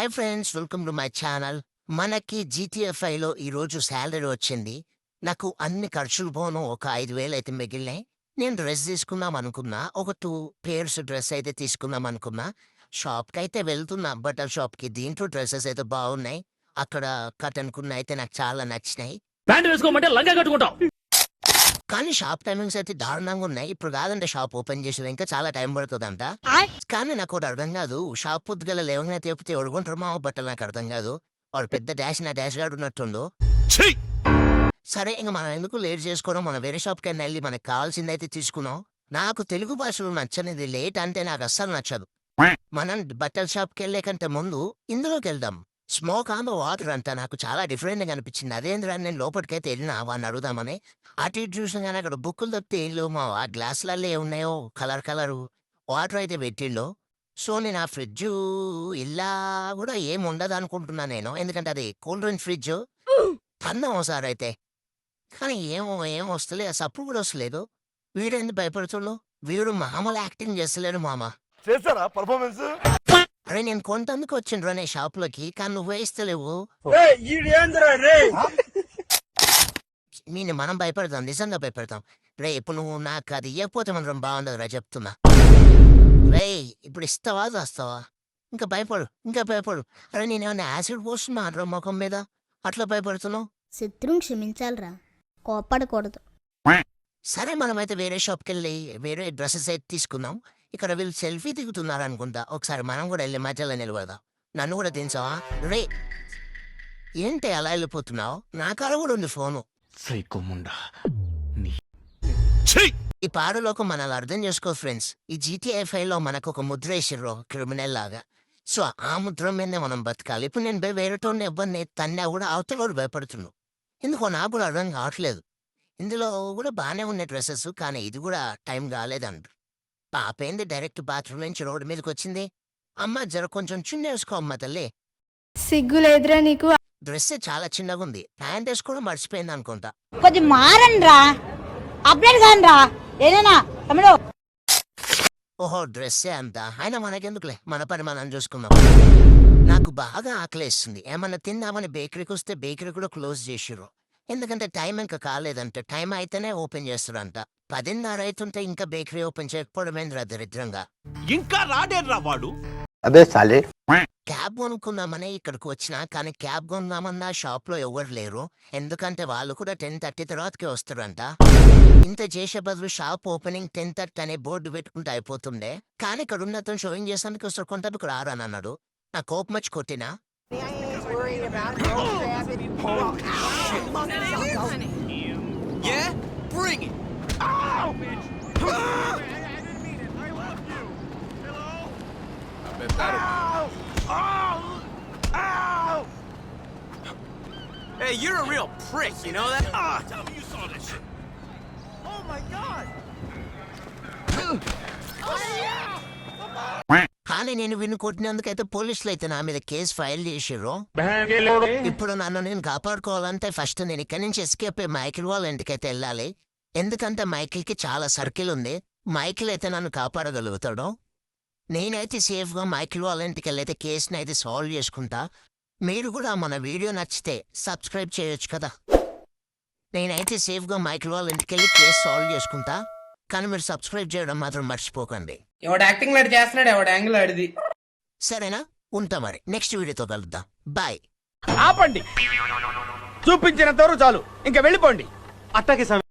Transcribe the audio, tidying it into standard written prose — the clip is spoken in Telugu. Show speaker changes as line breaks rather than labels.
Hi friends, welcome to my channel. మనకి జీటీఎఫ్ఐలో ఈరోజు శాలరీ వచ్చింది. నాకు అన్ని ఖర్చులు పోను ఒక 5,000 అయితే మిగిలినాయి. నేను డ్రెస్ తీసుకుందాం అనుకున్నా. ఒక 2 పేర్స్ డ్రెస్ అయితే తీసుకుందాం అనుకున్నా. షాప్‌కి అయితే వెళ్తున్నా, బట్టల షాప్‌కి. దీంట్లో డ్రెసెస్ అయితే బాగున్నాయి. అక్కడ కటన్ కున్న అయితే నాకు చాలా నచ్చినాయి.
ప్యాంట్ వేసుకోమంటే లంగా కట్టుకుంటాం.
కానీ షాప్ టైమింగ్స్ అయితే దారుణంగా ఉన్నాయి. ఇప్పుడు కాదంటే షాప్ ఓపెన్ చేసేది ఇంకా చాలా టైం పడుతుందంట. కానీ నాకు ఒకటి అర్థం కాదు. షాప్ పొద్దుగల లేవగానే తెప్పితే ఎవడుకుంటారు మా బట్టలు నాకు అర్థం కాదు. వాడు పెద్ద డాష్ నా డాష్ గార్డ్ ఉన్నట్టుండు. సరే, ఇంక మనం ఎందుకు లేట్ చేసుకోవడం, మనం వేరే షాప్కి వెళ్ళి మనకు కావాల్సింది అయితే తీసుకున్నాం. నాకు తెలుగు భాషలో నచ్చనిది లేట్ అంటే నాకు అస్సలు నచ్చదు. మనం బట్టల షాప్కి వెళ్ళే కంటే ముందు ఇందులోకి వెళ్దాం. స్మోక్ ఆన్ ద వాటర్ అంతా నాకు చాలా డిఫరెంట్గా అనిపించింది. అదేంద్రా నేను లోపలికైతే వెళ్ళినా వాడిని అడుగుదామని. అటు ఇటు చూసిన కానీ అక్కడ బుక్కులు తప్పితే ఏళ్ళు మా ఆ గ్లాసులలో ఏమున్నాయో కలర్ వాటర్ అయితే పెట్టిళ్ళు. సో నేను ఆ ఫ్రిడ్జ్ ఇలా కూడా ఏం ఉండదు అనుకుంటున్నా నేను, ఎందుకంటే అది కూల్ డ్రింక్ ఫ్రిడ్జ్. అన్నం ఒకసారి అయితే, కానీ ఏం వస్తలే, సప్పుడు కూడా వస్తలేదు. వీడెందుకు భయపడుతుండు? వీడు మామూలు యాక్టింగ్ చేస్తలేడు మామ.
చేస్తారా పర్ఫార్మెన్స్?
అరే నేను కొంతందుకు వచ్చిండ్రు నీ షాప్లోకి, కానీ నువ్వు వేస్తలేవు. నేను మనం భయపడతాం, నిజంగా భయపడతాం. రే ఇప్పుడు నువ్వు నాకు అది ఇవ్వకపోతే మాత్రం బాగుండదు రా, చెప్తున్నా. రే ఇప్పుడు ఇస్తావా వస్తావా? ఇంకా భయపడు. అరే నేనేమన్నా యాసిడ్ పోస్తున్నా రా ముఖం మీద, అట్లా భయపడుతున్నావు.
శత్రువుని క్షమించాలిరా, కోప్పడకూడదు.
సరే మనమైతే వేరే షాప్కి వెళ్ళి వేరే డ్రెస్సెస్ అయితే తీసుకుందాం. ఇక్కడ వీళ్ళు సెల్ఫీ దిగుతున్నారు అనుకుంటా. ఒకసారి మనం కూడా వెళ్ళి మధ్యలో నిలబడదాం. నన్ను కూడా దించావా? రే ఏంటి అలా వెళ్ళిపోతున్నావు? నా కాడ కూడా ఉంది ఫోను. ఈ పాడులోకి మనల్ని అర్థం చేసుకో ఫ్రెండ్స్. ఈ జీటీఎఫ్ఐలో మనకు ఒక ముద్ర వేసిర్రు క్రిమినల్ లాగా. సో ఆ ముద్ర మీదనే మనం బతకాలి. ఇప్పుడు నేను వేరేటోడిని ఇబ్బంది తన్నా కూడా అవతల భయపడుతున్నావు. ఎందుకో నాకు కూడా అర్థం కావట్లేదు. ఇందులో కూడా బాగానే ఉన్నాయి డ్రెస్సెస్, కానీ ఇది కూడా టైం కాలేదంట. పాపేంది డైరెక్ట్ బాత్రూమ్ నుంచి రోడ్డు మీదకి వచ్చింది. అమ్మ జర కొంచెం చిన్న వేసుకో అమ్మ తల్లి.
సిగ్గులేదురా నీకు?
డ్రెస్ చాలా చిన్నగా ఉంది. ప్యాంట్ వేసుకోవడం మర్చిపోయింది అనుకుంటా.
కొంచెం మారండ్రా, అప్డేట్ కానరా ఏదైనా తమ్ముడు.
ఓహో డ్రెస్సే అంతా. అయినా మనకెందుకులే, మన పని మనం చూసుకుందాం. నాకు బాగా ఆకలేస్తుంది. ఏమన్నా తిందామని బేకరీకి వస్తే బేకరీ కూడా క్లోజ్ చేసిర్రు. ఎందుకంటే టైం ఇంకా కాలేదంటే. టైం అయితేనే ఓపెన్ చేస్తారంట. 10:30 అవుతుంటే ఇంకా బేకరీ ఓపెన్ చేయకపోవడమేంద్రా దరిద్రంగా.
ఇంకా రాడేర్రా వాడు.
అబే సాలే.
క్యాబ్ కొనుక్కుందామని ఇక్కడికి వచ్చినా, కానీ క్యాబ్ కొందామన్నా షాప్లో ఎవరు లేరు. ఎందుకంటే వాళ్ళు కూడా 10:30 తర్వాతకే వస్తారంట. ఇంత చేసే బదులు షాప్ ఓపెనింగ్ 10:30 అనే బోర్డు పెట్టుకుంటే అయిపోతుండే. కానీ ఇక్కడ ఉన్నతం షోయింగ్ చేసానికి వస్తారు, కొంతకు రారని అన్నాడు. నా కోపం వచ్చి కొట్టినా.
Yeah? Bring it. Hey, you're a real prick, you know that? Tell me you saw this shit. Oh my god.
కానీ నేను విని కొట్టినందుకైతే పోలీసులు అయితే నా మీద కేసు ఫైల్ చేసిర్రు. ఇప్పుడు నన్ను నేను కాపాడుకోవాలంటే ఫస్ట్ నేను ఇక్కడి నుంచి ఎస్కేప్ అయ్యి మైకిల్ వాళ్ళ ఇంటికైతే వెళ్ళాలి. ఎందుకంటే మైకిల్కి చాలా సర్కిల్ ఉంది. మైకిల్ అయితే నన్ను కాపాడగలుగుతాడు. నేనైతే సేఫ్గా మైకిల్ వాళ్ళ ఇంటికి వెళ్ళైతే కేసుని అయితే సాల్వ్ చేసుకుంటా. మీరు కూడా మన వీడియో నచ్చితే సబ్స్క్రైబ్ చేయొచ్చు కదా. నేనైతే సేఫ్గా మైకిల్ వాళ్ళ ఇంటికి వెళ్ళి కేసు సాల్వ్ చేసుకుంటా. కానీ మీరు సబ్స్క్రైబ్ చేయడం మాత్రం మర్చిపోకండి.
ఎవడు యాక్టింగ్ లాడి చేస్తున్నాడు, ఎవడు యాంగిల్ ఆడిది.
సరేనా? ఉంటా మరి. నెక్స్ట్ వీడియోతో కలుద్దాం. బాయ్.
ఆపండి, చూపించినంత వరకు చాలు, ఇంకా వెళ్ళిపోండి. అట్టకి